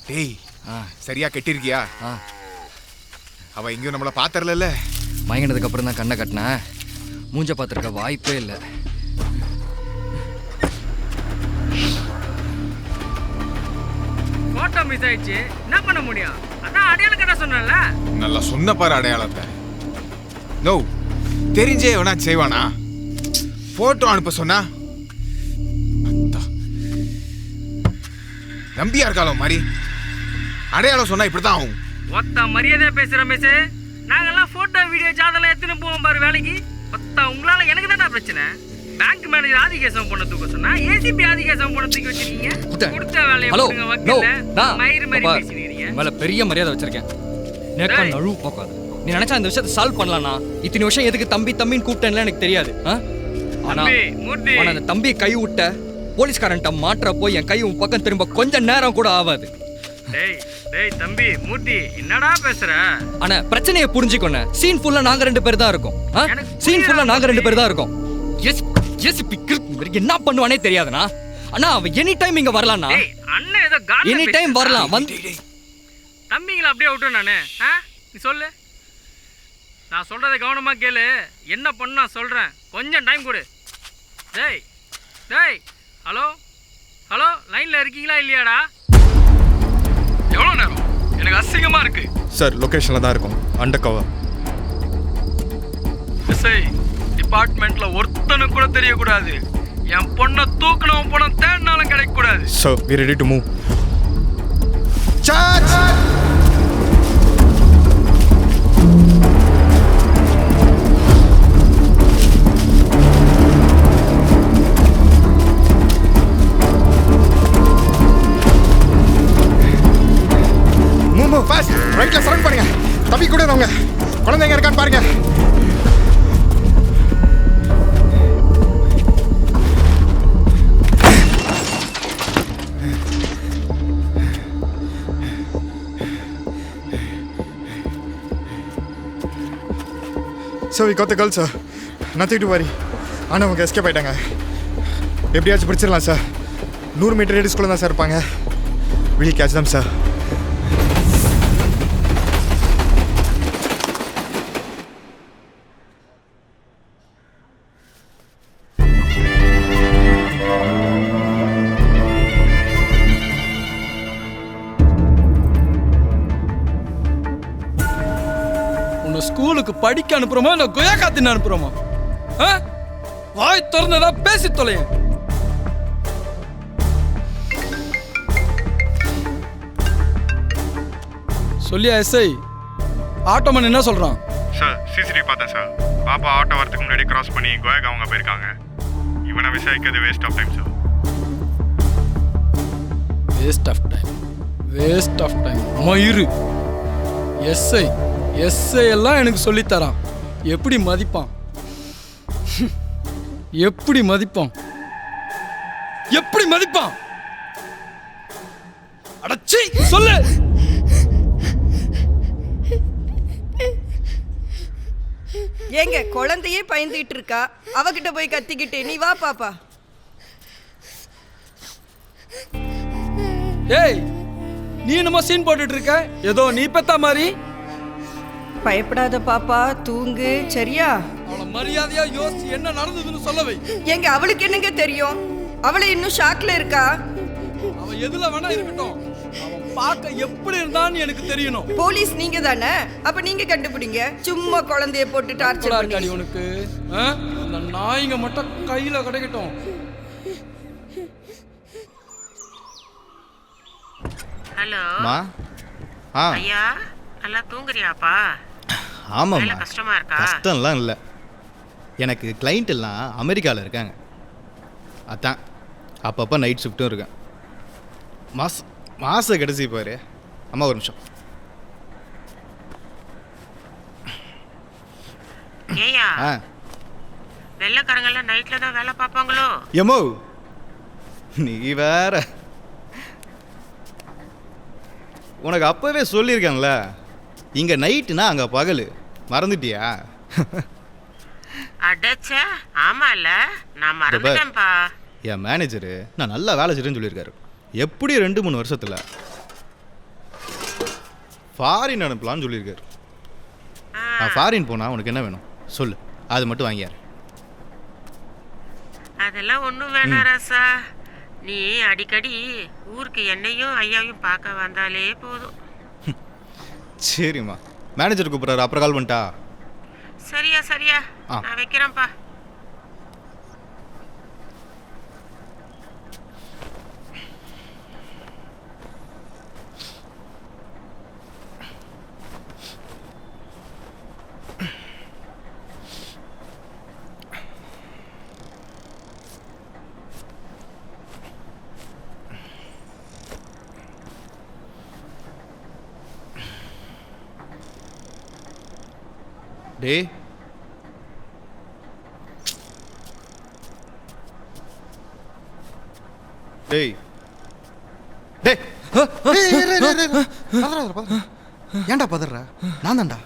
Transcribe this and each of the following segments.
டேய் சரியா கட்டிருக்கியா? அவ எங்கேயும் நம்மளை பாத்தரல. மயங்கினதுக்கு அப்புறம் தான் கண்ணை கட்டினேன். மூஞ்ச பார்த்துருக்க வாய்ப்பே இல்லை. போட்டோ மிஸ் ஆயிடுச்சு, என்ன பண்ண முடியும்? அதான் அடையாளம் கட்ட சொன்னல. நல்லா சொன்ன பாரு அடையாளத்தை. நோ தெரிஞ்சே வேணா செய்வானா? போட்டோ அனுப்ப சொன்னா நம்பியா இருக்காளோ மாதிரி அடையாளம் சொன்னா இப்படிதான் ஆகும். ஒத்த மரியாதையா பேசுற மிஸ். நாங்கெல்லாம் போட்டோ வீடியோ ஜாதெல்லாம் எடுத்துன்னு போவோம் பாரு வேலைக்கு. ஒத்த உங்களால எனக்கு தானே பிரச்சனை. பேங்க் மேனேஜர் ஆதிகேசம் பண்ண தூக்க சொன்னா ஏசிபி ஆதிகேசம் பண்ண தூக்கி வச்சிருக்கீங்க. கொடுத்த வேலையை பண்ணுங்க வக்கீல்ல. மயிறு மாதிரி பேசிக்கிறீங்க. மேல பெரிய மரியாதை வச்சிருக்கேன். நேக்கா நழுவு போகாத. நீ நினைச்சா இந்த விஷயத்தை சால்வ் பண்ணலாம்னா இத்தனை விஷயம் எதுக்கு தம்பி தம்பின்னு கூப்பிட்டேன்ல எனக்கு தெரியாது. ஆனா அந்த தம்பியை கை விட்ட போலீஸ்காரன்ட்ட மாற்றப்போ என் கை உன் பக்கம் திரும்ப கொஞ்சம் நேரம் கூட ஆகாது. டேய் தம்பி மூர்த்தி, என்னடா பேசுற? ஆனா பிரச்சனையை புரிஞ்சுக்கோண்ணே. சீன் ஃபுல்லா நாங்க 2 பேர் தான் இருக்கோம். சீன் ஃபுல்லா நாங்க 2 பேர் தான் இருக்கோம். என்ன பண்ணுவானே தெரியாதுண்ணா. அண்ணா அவன் எனி டைம் இங்க வரலாம்ண்ணா. அண்ணன் ஏதோ எனி டைம் வரலாம். வந்து தம்பிங்களை அப்படியே விட்டு நானு. நீ சொல்லு, நான் சொல்றதை கவனமா கேளு. என்ன பண்ணு நான் சொல்றேன், கொஞ்சம் டைம் கொடு. டேய் டேய் ஹலோ ஹலோ, லைன்ல இருக்கீங்களா இல்லையாடா? எவ்வளோ நேரம்? எனக்கு அசிங்கமா இருக்கு சார். லொகேஷன்ல தான் இருக்கும், அண்டர் கவர். எஸ்ஐ டிபார்ட்மெண்ட்ல ஒருத்தனுக்கு கூட தெரியக்கூடாது. என் பொண்ணை தூக்கணும் பணம் தேடினாலும் கிடைக்க கூடாது. Sir we ready to move. Charge. Move fast. ரைட்ல சரவுண்ட் பண்ணுங்க. தம்பி கூட வாங்க. குழந்தைங்க இருக்கான்னு பாருங்க. So we got the girl, sir. Nothing to worry. ஆனால் அவங்க எஸ்கேப் ஆகிட்டாங்க. எப்படியாச்சும் பிடிச்சிடலாம் சார். 100 மீட்டர் ரேடியஸ்குள்ளே தான் சார் இருப்பாங்க. We'll catch them, sir. ஸ்கூலுக்கு படிக்க அனுப்புறோமா இல்லை கொய்யா காத்தின்னு அனுப்புறோமா? வாய் திறந்ததா பேசி தொலைய. சொல்லியா எஸ்ஐ? ஆட்டோமன் என்ன சொல்றான்? சார் சிசிடிவி பார்த்தேன் சார். பாப்பா ஆட்டோ வரதுக்கு முன்னாடி கிராஸ் பண்ணி கோயகா அவங்க போயிருக்காங்க. இவனை விசாரிக்கிறது waste of time sir. Waste of time, waste of time. மயிறு எஸ்ஐ எஸ்ஐ எல்லாம் எனக்கு சொல்லித்தரான். எப்படி மதிப்பான், எப்படி மதிப்பான், எப்படி மதிப்பான்? அடச்சி சொல்லு. ஏங்க குழந்தையே பயந்துட்டு இருக்கா, அவகிட்ட போய் கத்திக்கிட்டு நீ வா பாப்பா. ஏய் நீ என்னமோ சீன் போட்டுட்டு இருக்க, ஏதோ நீ பெத்தா மாதிரி. பயப்படாத பாப்பா, தூங்கு சரியா? அவளை மரியாதையா யோசி என்ன நடந்ததுன்னு சொல்லவை. எங்க அவளுக்கு என்னங்க தெரியும்? அவளை இன்னும் ஷாக்ல இருக்கா. அவ எதுல வேணா இருக்கட்டும், அவன் பார்க்க எப்படி இருந்தான்னு எனக்கு தெரியணும். போலீஸ் நீங்க தானே, அப்ப நீங்க கண்டுபிடிங்க. சும்மா குழந்தைய போட்டு டார்ச்சர் பண்ணி உனக்கு அந்த நாய்ங்க மட்டும் கையில கிடைக்கட்டும். ஹலோ மா. ஐயா, நல்லா தூங்குறியாப்பா? ஆமாம்மா. கஷ்டமா இருக்கா? கஷ்டம்லாம் இல்லை. எனக்கு கிளைண்ட் எல்லாம் அமெரிக்காவில் இருக்காங்க. அதான் அப்பப்போ நைட் ஷிஃப்ட்டும் இருக்கேன். மாச கடைசி பாரு. அம்மா ஒரு நிமிஷம். ஏயா வெள்ளக்காரங்கெல்லாம் நைட்ல தான் வேலை பார்ப்பாங்களோ? எமோ நீ வேற. உனக்கு அப்பவே சொல்லியிருக்கேன்ல, இங்கே நைட்டுனா அங்கே பகல். மறந்துட்டியா? அடச்ச ஆமால, நான் மறந்துட்டேன்ப்பா. என் மேனேஜரு நான் நல்லா வேலை செய்கிறேன்னு சொல்லியிருக்காரு. எப்படி 2-3 வருஷத்தில் ஃபாரின் அனுப்பலான்னு சொல்லியிருக்காரு. நான் ஃபாரின் போனால் உனக்கு என்ன வேணும் சொல்லு, அது மட்டும் வாங்கியார். அதெல்லாம் ஒன்றும் வேணாம் ராசா. நீ அடிக்கடி ஊருக்கு என்னையும் ஐயாவையும் பார்க்க வந்தாலே போதும். சரிம்மா, மேனேஜர் கூப்பிட்றாரு, அப்புறம் கால் பண்ணிட்டா. சரியா நான் வைக்கிறேன்ப்பா. டேய் டேய் டேய் ஏன்டா பதற? நான் தான்டா.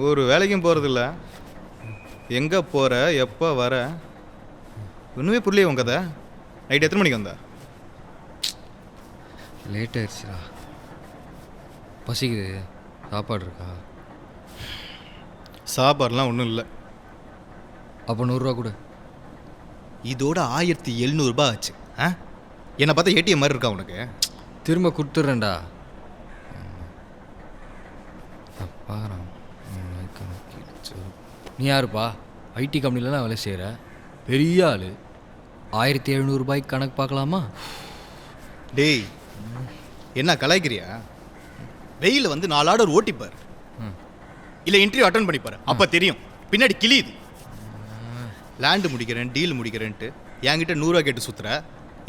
ஒரு வேலைக்கும் போகிறதில்ல, எங்கே போகிற எப்போ வர ஒன்றுமே புரியலையே உன் கதை. நைட் எத்தனை மணிக்கு வந்தா? லேட் ஆயிடுச்சுடா, பசிக்குது, சாப்பாடு இருக்கா? சாப்பாடுலாம் ஒன்றும் இல்லை. அப்போ 100 ரூபா கொடு. இதோட 1700 ரூபாய் ஆச்சு. என்னை பார்த்தா ஏடிஎம் மாதிரி இருக்கா உனக்கு? திரும்ப கொடுத்துட்றேன்டா. நீ யாருப்பா? ஐடி கம்பெனிலலாம் வேலை செய்கிற பெரிய ஆள். 1700 ரூபாய்க்கு கணக்கு பார்க்கலாமா? டேய் என்ன கலாய்க்கிறியா? வெயில் வந்து 4 ஆர்டர் ஓட்டிப்பார், இல்லை இன்டர்வியூ அட்டன் பண்ணிப்பார், அப்போ தெரியும். பின்னாடி கிளியுது. லேண்டு முடிக்கிறேன், டீல் முடிக்கிறேன்ட்டு என்கிட்ட 100 ரூபா கேட்டு சுற்றுற.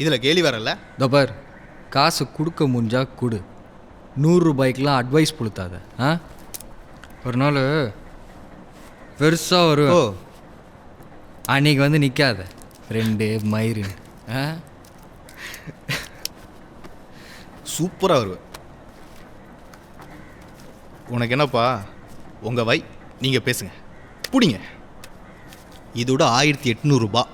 இதில் கேலி வரல. தபார், காசு கொடுக்க முடிஞ்சா கொடு. 100 ரூபாய்க்கெலாம் அட்வைஸ் கொடுத்தாத. ஒரு நாள் பெருசாக வரும். அன்னைக்கு வந்து நிற்காத 2 மயிறு. சூப்பராக வருவேன். உனக்கு என்னப்பா, உங்கள் வை, நீங்கள் பேசுங்க, பிடிங்க. இதோட 1800 ரூபாய்.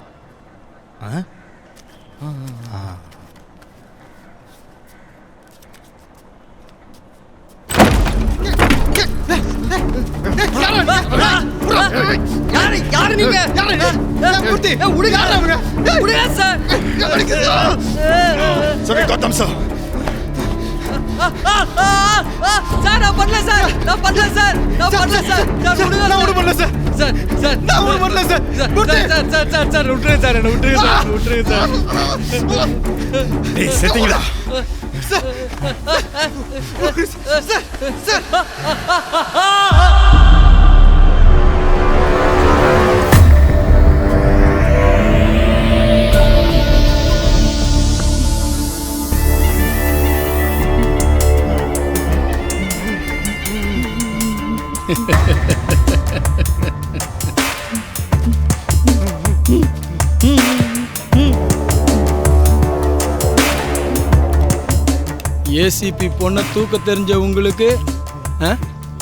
ஏசிபி பொண்ணை தூக்க தெரிஞ்ச உங்களுக்கு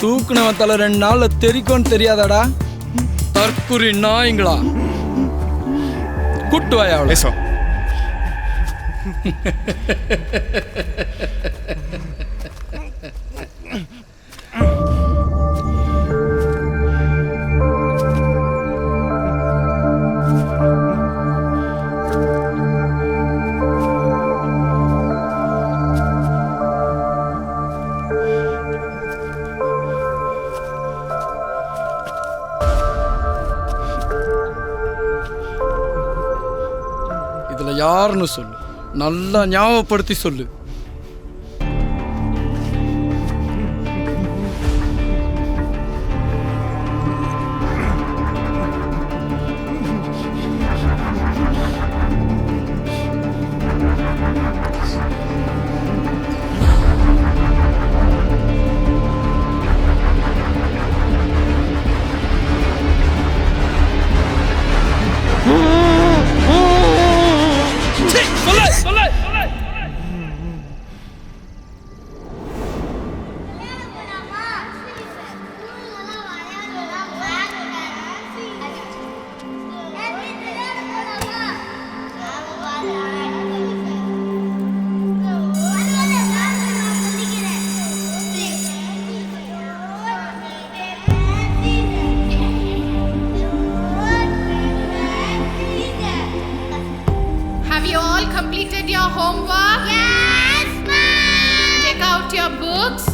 தூக்குனவன் தலை 2 நாள்ல தெரிக்கும்னு தெரியாதாடா? தற்குறி நாய்ங்களா, கூட்டு வாயா அவளை. இதுல யாருன்னு சொல்லு, நல்லா ஞாபகப்படுத்தி சொல்லு. Have you all completed your homework? Yes, ma'am. Take out your books.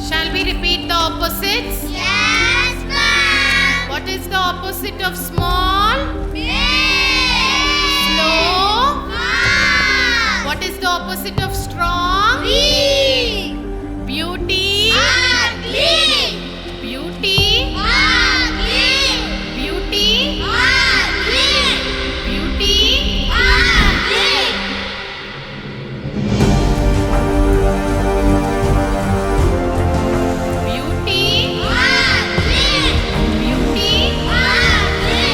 Shall we repeat the opposites? Yes, ma'am. What is the opposite of small? Big. Slow? Fast. What is the opposite of strong? Weak. Beauty? Ugly. Beauty? Ugly. Beauty? Ugly. Beauty? Ugly. Beauty? Ugly. Beauty? Ugly.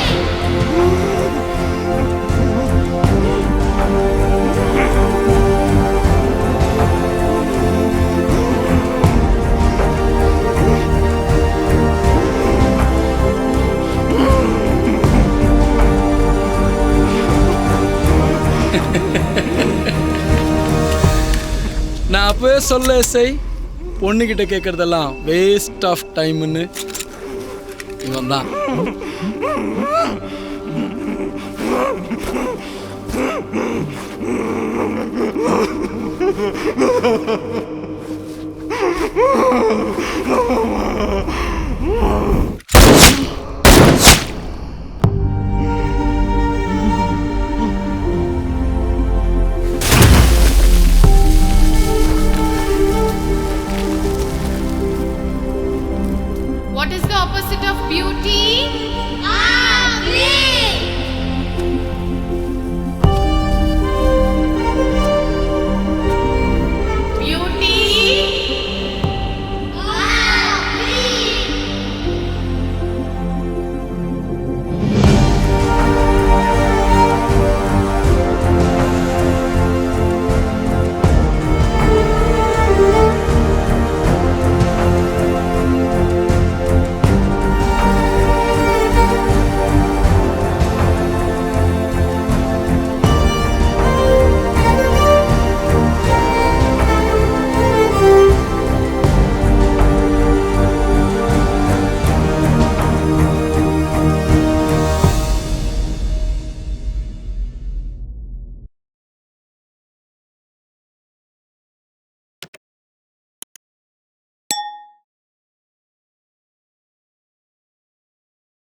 நான் அப்பவே சொல்ல SI பொண்ணுகிட்ட கேட்கறதெல்லாம் waste of டைம்னு. இவன் தான்.